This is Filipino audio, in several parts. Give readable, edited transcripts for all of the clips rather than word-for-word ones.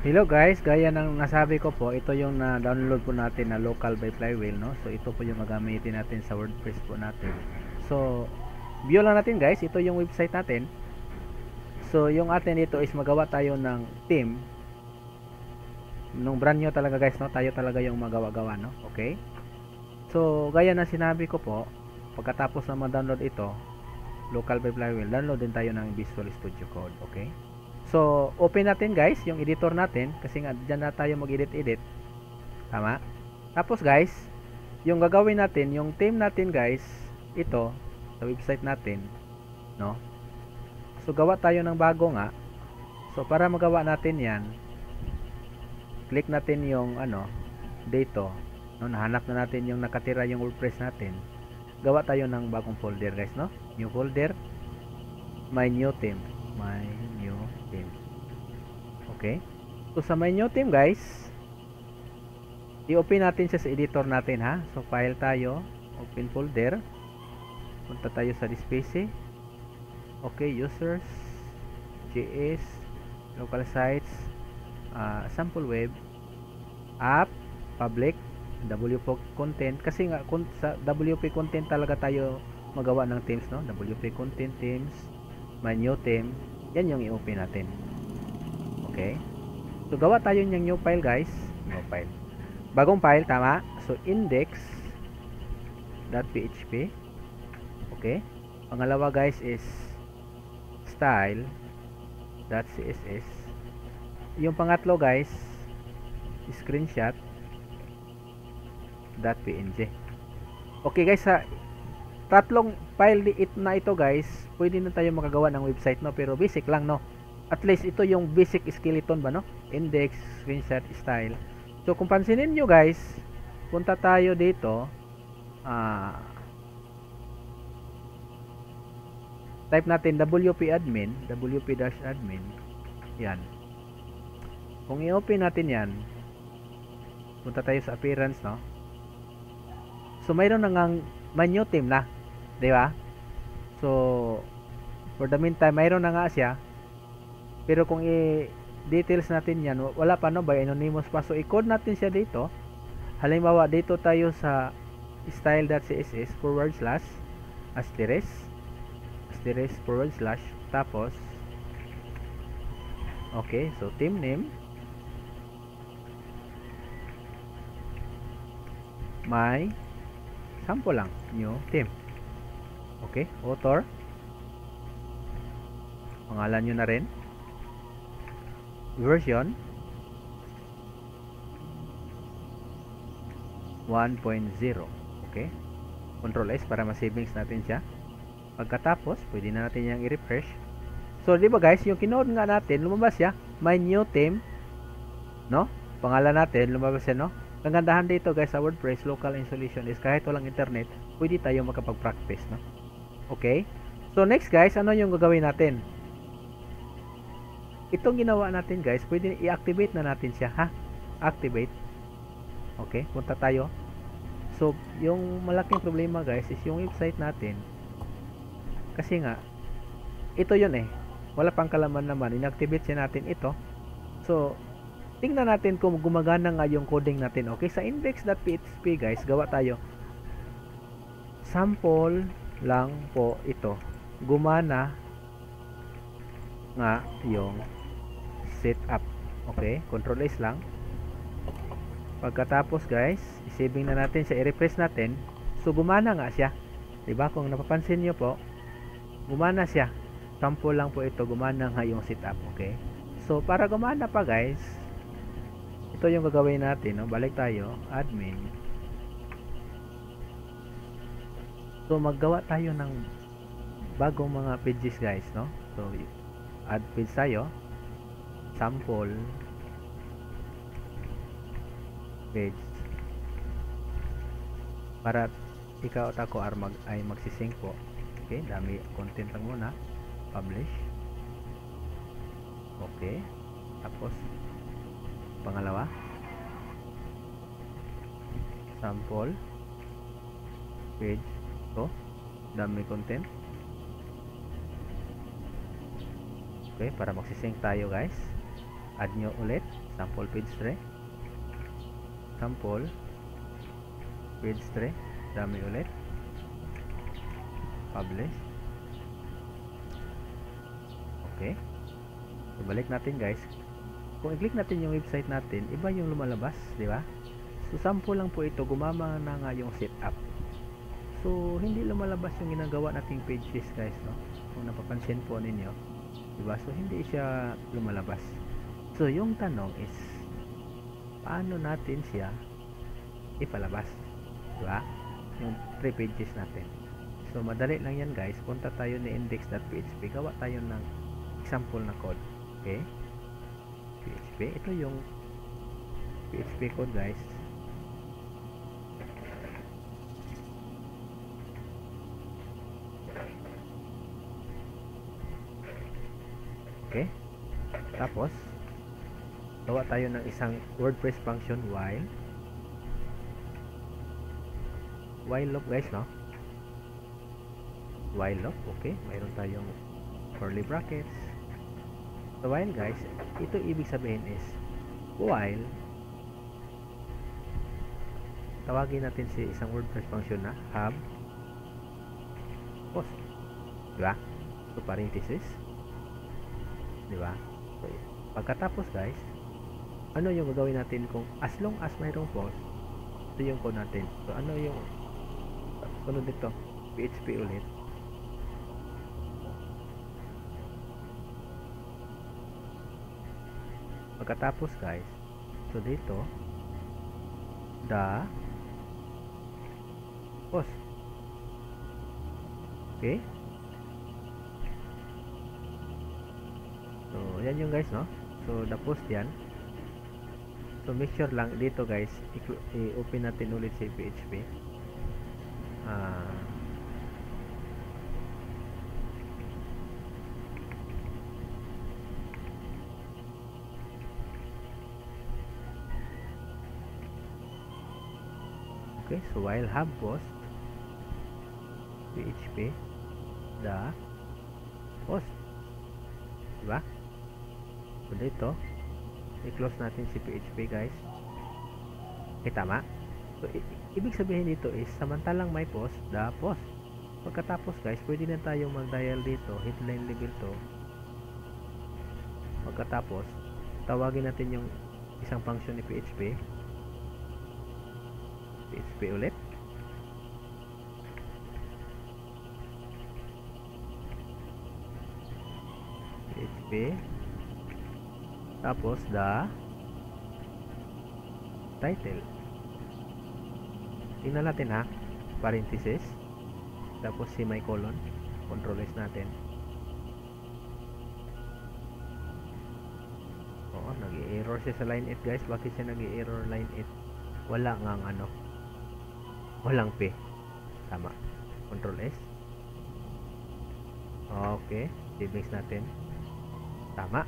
Hello guys, gaya ng nasabi ko po, ito yung na-download po natin na local by Flywheel, no? So ito po yung magamitin natin sa WordPress po natin. So, view lang natin guys, ito yung website natin. So, yung atin dito is magawa tayo ng theme. Nung brand new talaga guys, no? Tayo talaga yung magawa-gawa, no? Okay? So, gaya na sinabi ko po, pagkatapos na ma-download ito, local by Flywheel, download din tayo ng Visual Studio Code, okay? So, open natin guys, yung editor natin kasi nga dyan na tayo mag-edit-edit. Tama? Tapos guys, yung gagawin natin, yung theme natin guys, ito sa website natin, no? So, gawa tayo ng bago nga. So, para magawa natin 'yan, click natin yung dito, no? Nahanap na natin yung nakatira yung WordPress natin. Gawa tayo ng bagong folder guys, no? New folder, my new theme. My new theme. Okay? So sa my new theme guys, i-open natin siya sa editor natin ha. So file tayo, open folder. Punta tayo sa this PC. Okay, users, JS, local sites, sample web, app, public, WP content. Kasi nga sa WP content talaga tayo magawa ng themes, no? WP content themes, my new theme, yan yung i-open natin. Okay, so gawa tayo ng new file guys, new file, bagong file, tama? So index.php. okay, pangalawa guys is style.css. yung pangatlo guys, screenshot.png. okay guys, sa tatlong file na ito guys, pwede na tayo makagawa ng website, no? Pero basic lang, no? At least ito yung basic skeleton ba, no? Index, screenshot, style. So kung pansinin nyo guys, punta tayo dito, type natin wp-admin, wp-admin, yan. Kung i-open natin yan, punta tayo sa appearance, no? So mayroon na ngang my new theme na, di ba? So for the meantime, mayroon na nga siya. Pero kung i-details natin yan, wala pa, no? By anonymous pa. So i-code natin siya dito. Halimbawa dito tayo sa style.css / asterisk / tapos okay, so theme name, my sample lang, new theme. Okay, author, pangalan nyo na rin, version 1.0. okay, control S para ma-savings natin siya. Pagkatapos pwede na natin yung i-refresh. So di ba guys, yung kinode nga natin, lumabas siya, my new theme, no? Pangalan natin lumabas siya, no? Ang gandahan dito guys sa WordPress local installation is kahit walang internet, pwede tayo makapag-practice, no? Okay? So next guys, ano yung gagawin natin? Itong ginawa natin guys, pwede i-activate na natin siya, ha? Activate. Okay, punta tayo. So yung malaking problema guys is yung website natin. Kasi nga ito yun wala pang kalaman naman, inactivate siya natin ito. So tingnan natin kung gumagana nga yung coding natin. Okay, sa index.php guys, gawa tayo. Sample lang po ito. Gumana nga yung setup. Okay, control S lang. Pagkatapos guys, i-saving na natin siya, i-refresh natin. So gumana nga siya. 'Di ba? Kung napapansin niyo po, gumana siya. Sample lang po ito, gumana nga yung setup. Okay, so para gumana pa guys, ito yung gagawin natin, no? Balik tayo, admin. So maggawa tayo ng bagong mga pages guys, no? So add page tayo, sample page, para ikaw at ako ay magsisync po. Okay, dami content lang muna, publish. Okay, tapos pangalawa, sample page. So dami content. Okay, para magsisync tayo guys, add nyo ulit sample page 3, sample page 3, dami ulit, publish. Okay, so balik natin guys. Kung i-click natin yung website natin, iba yung lumalabas, di ba? So sample lang po ito, gumama na nga yung setup. So hindi lumalabas yung ginagawa nating pages guys, no? Kung napapansin po ninyo, di ba? So hindi siya lumalabas. So yung tanong is, paano natin siya ipalabas, di ba? Yung 3 pages natin. So madali lang yan guys. Punta tayo ni index.php, gawa tayo ng example na code. Okay, PHP, ito yung PHP code guys. Okay, tapos gawa tayo ng isang WordPress function while loop guys, no? While loop. Okay, mayroon tayong curly brackets. So while guys, ito ibig sabihin is while tawagin natin si isang WordPress function na hub post, diba? So parenthesis, diba? So pagkatapos guys, ano yung gagawin natin kung as long as mayroong post? Ito yung code natin. So ano yung sunod dito? PHP ulit. Pagkatapos guys, so dito the post. Okay, so yan yung guys, no? So the post yan. So make sure lang dito guys, i-open natin ulit si PHP. Okay, so while hub post PHP the post, diba? So dito i-close natin si PHP guys. Okay, tama? So ibig sabihin dito is samantalang may post, the post. Pagkatapos guys, pwede na tayong mag-dial dito, headline level to. Pagkatapos tawagin natin yung isang function ni PHP ulit. PHP tapos the title. Tingnan natin ha, parenthesis tapos semicolon, control S natin. Oo, nag-i-error siya sa line 8 guys. Bakit siya nag-i-error line 8? Wala ngang ano, walang P. Tama, control S. Okay, i-mix natin. Tama.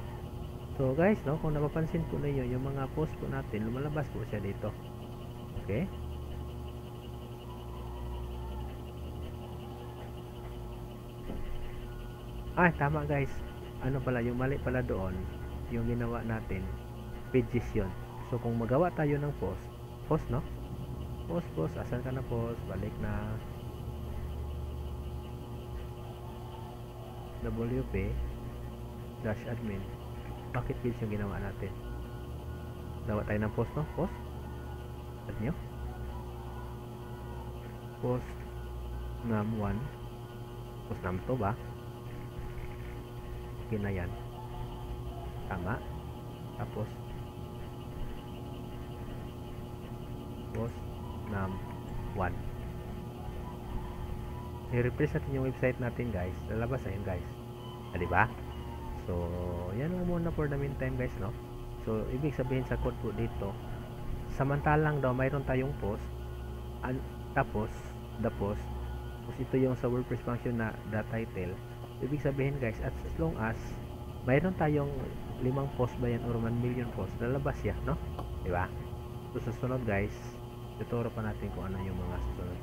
So guys, no, kung napapansin po ninyo, yung mga post po natin, lumalabas po siya dito. Okay, tama guys. Ano pala, yung mali pala doon, yung ginawa natin pages yun. So kung magawa tayo ng post, no, post, asan ka na post, balik na WP -admin. Bakit page yung ginawa natin? Gawa tayo ng post, no? Post, add nyo post num1, post num2 ba? Okay na yan, tama. Tapos post num1, i-refresh natin yung website natin guys, lalabas na yun guys. Diba? So yan lang muna for the meantime guys, no? So ibig sabihin sa code po dito, samantalang daw mayroon tayong post, tapos the post, tapos ito yung sa WordPress function na the title. Ibig sabihin guys, as long as mayroon tayong 5 post ba yan or 1 million post, lalabas yan, no? Diba? So susunod guys, tuturo pa natin kung ano yung mga susunod